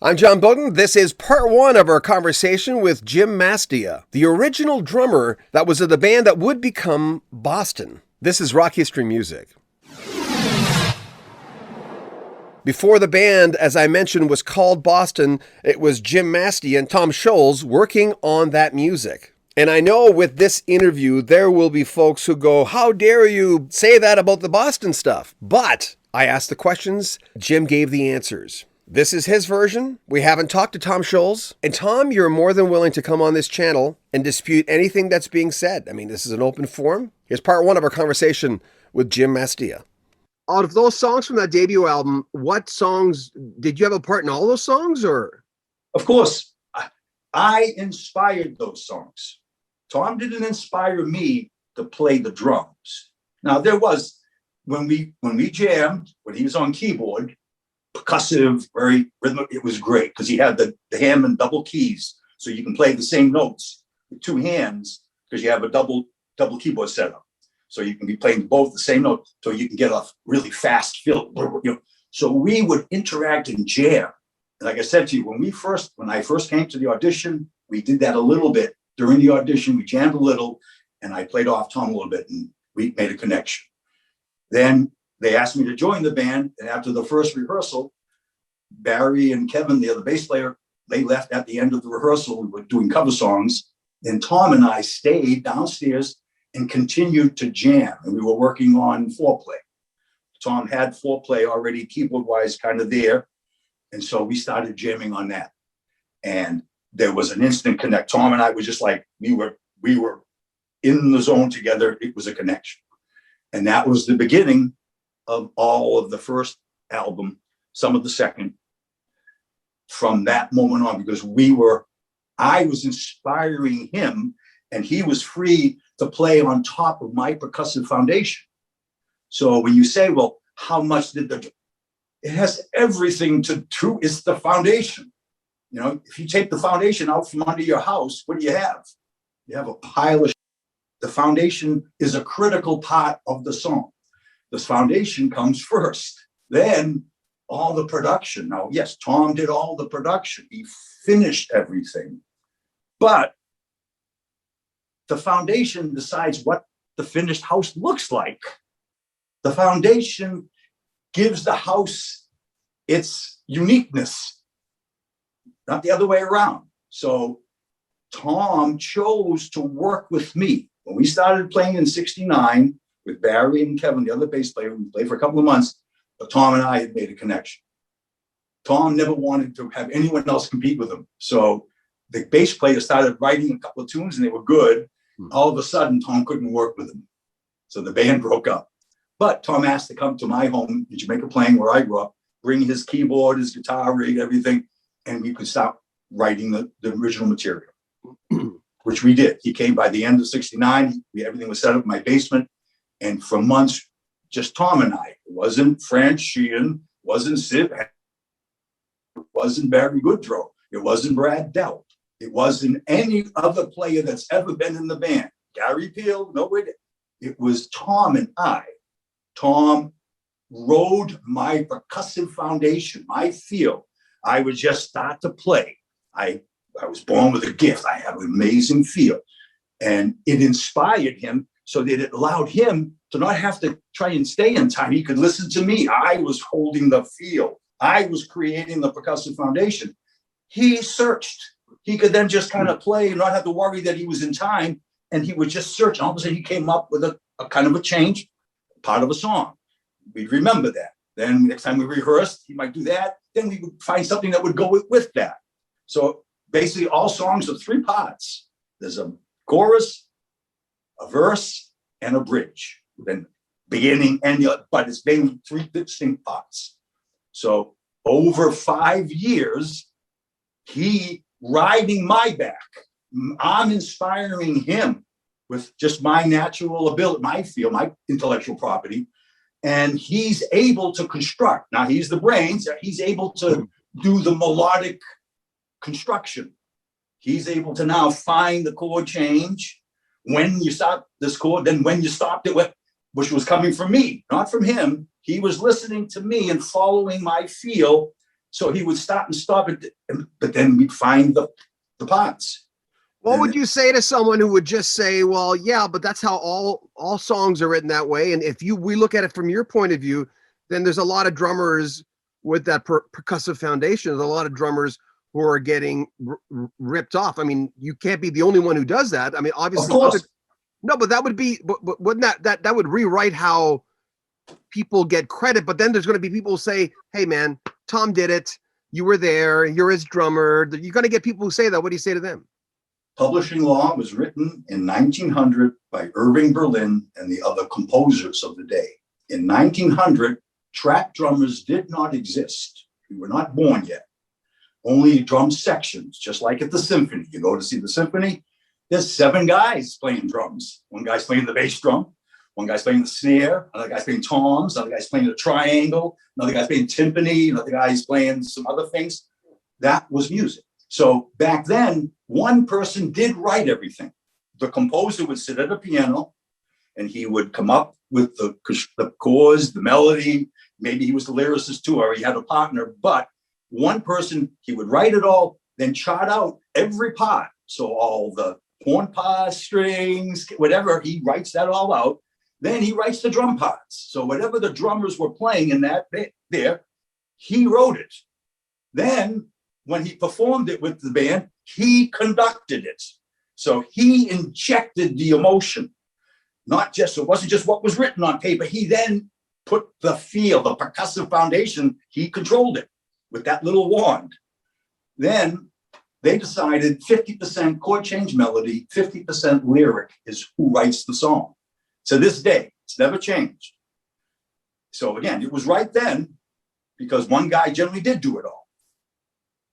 I'm John Beaudin. This is part one of our conversation with Jim Masdea, the original drummer that was of the band that would become Boston. This is Rock History Music. Before the band, as I mentioned, was called Boston, it was Jim Masdea and Tom Scholz working on that music. And I know with this interview, there will be folks who go, how dare you say that about the Boston stuff? But I asked the questions, Jim gave the answers. This is his version. We haven't talked to Tom Scholz. And Tom, you're more than willing to come on this channel and dispute anything that's being said. I mean, this is an open forum. Here's part one of our conversation with Jim Masdea. Out of those songs from that debut album, what songs, did you have a part in all those songs or? Of course, I inspired those songs. Tom didn't inspire me to play the drums. Now there was, when we jammed, when he was on keyboard, percussive, very rhythmic. It was great because he had the Hammond double keys, so you can play the same notes with two hands because you have a double keyboard setup. So you can be playing both the same note, so you can get a really fast feel. So we would interact and jam. And like I said to you, when I first came to the audition, we did that a little bit during the audition. We jammed a little, and I played off Tom a little bit, and we made a connection. Then they asked me to join the band, and after the first rehearsal, Barry and Kevin, the other bass player, they left at the end of the rehearsal. We were doing cover songs. Then Tom and I stayed downstairs and continued to jam, and we were working on foreplay. Tom had foreplay already keyboard-wise kind of there, and so we started jamming on that. And there was an instant connect. Tom and I were just like, we were in the zone together. It was a connection. And that was the beginning of all of the first album, some of the second, from that moment on, because I was inspiring him and he was free to play on top of my percussive foundation. So when you say, well, how much it has everything to do, it's the foundation. You know, if you take the foundation out from under your house, what do you have? You have a pile of. The foundation is a critical part of the song. This foundation comes first, then all the production. Now, yes, Tom did all the production. He finished everything, but the foundation decides what the finished house looks like. The foundation gives the house its uniqueness, not the other way around. So Tom chose to work with me. When we started playing in '69 with Barry and Kevin, the other bass player, we played for a couple of months, but Tom and I had made a connection. Tom never wanted to have anyone else compete with him. So the bass player started writing a couple of tunes and they were good. All of a sudden, Tom couldn't work with him. So the band broke up. But Tom asked to come to my home in Jamaica Plain, where I grew up, bring his keyboard, his guitar rig, everything, and we could start writing the original material. Which we did. He came by the end of '69. Everything was set up in my basement. And for months, just Tom and I. It wasn't Fran Sheehan, wasn't Sid, it wasn't Barry Goodrow, it wasn't Brad Delp, it wasn't any other player that's ever been in the band. Gary Peel, nobody. It was Tom and I. Tom rode my percussive foundation, my feel. I would just start to play. I was born with a gift. I have an amazing feel. And it inspired him so that it allowed him to not have to try and stay in time. He could listen to me. I was holding the feel. I was creating the percussive foundation. He searched. He could then just kind of play and not have to worry that he was in time. And he would just search. And all of a sudden he came up with a kind of a change, part of a song. We'd remember that. Then next time we rehearsed, he might do that. Then we would find something that would go with that. So basically, all songs are three parts. There's a chorus, a verse, and a bridge. Then beginning, end, but it's mainly three distinct parts. So over 5 years, he riding my back. I'm inspiring him with just my natural ability, my feel, my intellectual property. And he's able to construct. Now he's the brains. He's able to do the melodic construction. He's able to now find the chord change when you stop this chord, then when you stopped it, which was coming from me, not from him. He was listening to me and following my feel So he would stop and stop it, but then we'd find the parts. What would you say to someone who would just say, well, yeah, but that's how all songs are written that way. And if we look at it from your point of view, then there's a lot of drummers with that percussive foundation. There's a lot of drummers who are getting ripped off. I mean, you can't be the only one who does that. I mean, obviously, no, but that would be, but wouldn't that would rewrite how people get credit. But then there's going to be people who say, hey, man, Tom did it. You were there. You're his drummer. You're going to get people who say that. What do you say to them? Publishing law was written in 1900 by Irving Berlin and the other composers of the day. In 1900, track drummers did not exist. We were not born yet. Only drum sections, just like at the symphony. You go to see the symphony, there's 7 guys playing drums. One guy's playing the bass drum, one guy's playing the snare, another guy's playing toms, another guy's playing the triangle, another guy's playing timpani, another guy's playing some other things. That was music. So back then, one person did write everything. The composer would sit at a piano and he would come up with the chords, the melody. Maybe he was the lyricist too, or he had a partner, but one person, he would write it all, then chart out every part. So all the horn parts, strings, whatever, he writes that all out. Then he writes the drum parts. So whatever the drummers were playing in that there, he wrote it. Then when he performed it with the band, he conducted it. So he injected the emotion. It wasn't just what was written on paper. He then put the feel, the percussive foundation, he controlled it with that little wand. Then they decided 50% chord change melody, 50% lyric is who writes the song. To this day, it's never changed. So again, it was right then because one guy generally did do it all.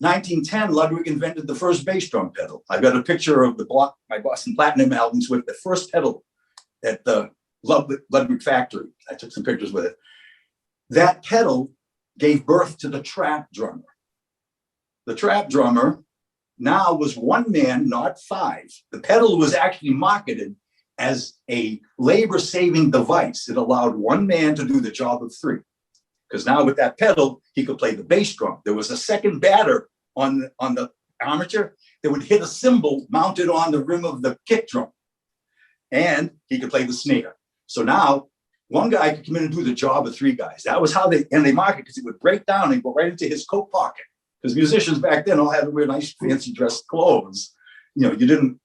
1910, Ludwig invented the first bass drum pedal. I've got a picture of my Boston Platinum albums with the first pedal at the Ludwig factory. I took some pictures with it. That pedal gave birth to the trap drummer. The trap drummer now was one man, not 5. The pedal was actually marketed as a labor-saving device. It allowed one man to do the job of 3. Because now with that pedal, he could play the bass drum. There was a second batter on the armature that would hit a cymbal mounted on the rim of the kick drum. And he could play the snare. So now one guy could come in and do the job of 3 guys. That was how they market, because it would break down and go right into his coat pocket. Because musicians back then all had to wear nice fancy dressed clothes. You know, you didn't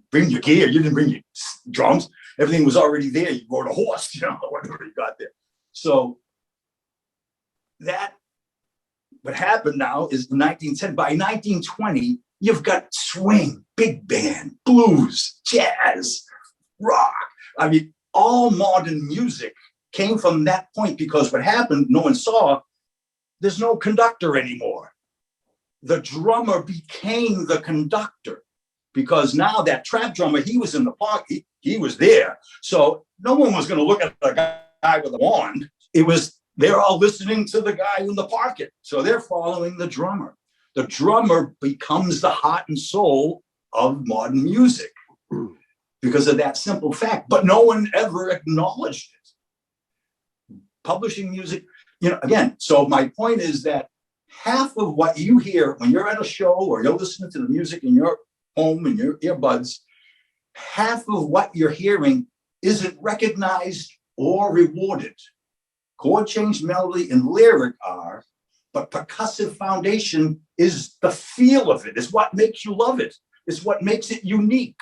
bring your gear, you didn't bring your drums. Everything was already there. You rode a horse, whatever you got there. So that, what happened now is 1910. By 1920, you've got swing, big band, blues, jazz, rock. I mean, all modern music came from that point, because what happened, no one saw, there's no conductor anymore. The drummer became the conductor, because now that trap drummer, he was in the pocket, he was there. So no one was going to look at the guy with a wand. They're all listening to the guy in the pocket. So they're following the drummer. The drummer becomes the heart and soul of modern music because of that simple fact. But no one ever acknowledged it. Publishing music, again, so my point is that half of what you hear when you're at a show or you're listening to the music in your home and your earbuds, half of what you're hearing isn't recognized or rewarded. Chord change, melody, and lyric are, but percussive foundation is the feel of it. It's what makes you love it. It's what makes it unique.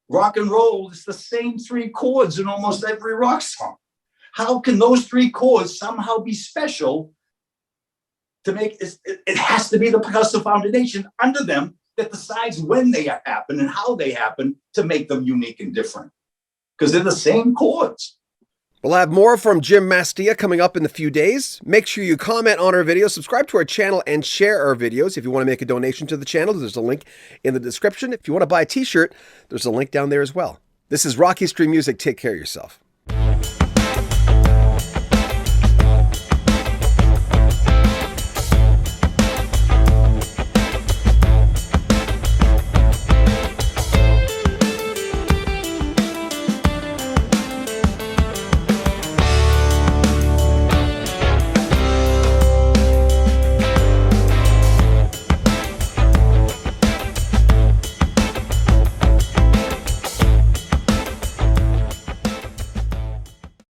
Rock and roll is the same 3 chords in almost every rock song. How can those 3 chords somehow be special to make it? It has to be the percussive foundation under them that decides when they happen and how they happen to make them unique and different, because they're the same chords. We'll have more from Jim Masdea coming up in a few days. Make sure you comment on our videos, subscribe to our channel, and share our videos. If you want to make a donation to the channel, there's a link in the description. If you want to buy a t-shirt, there's a link down there as well. This is Rock History Music. Take care of yourself.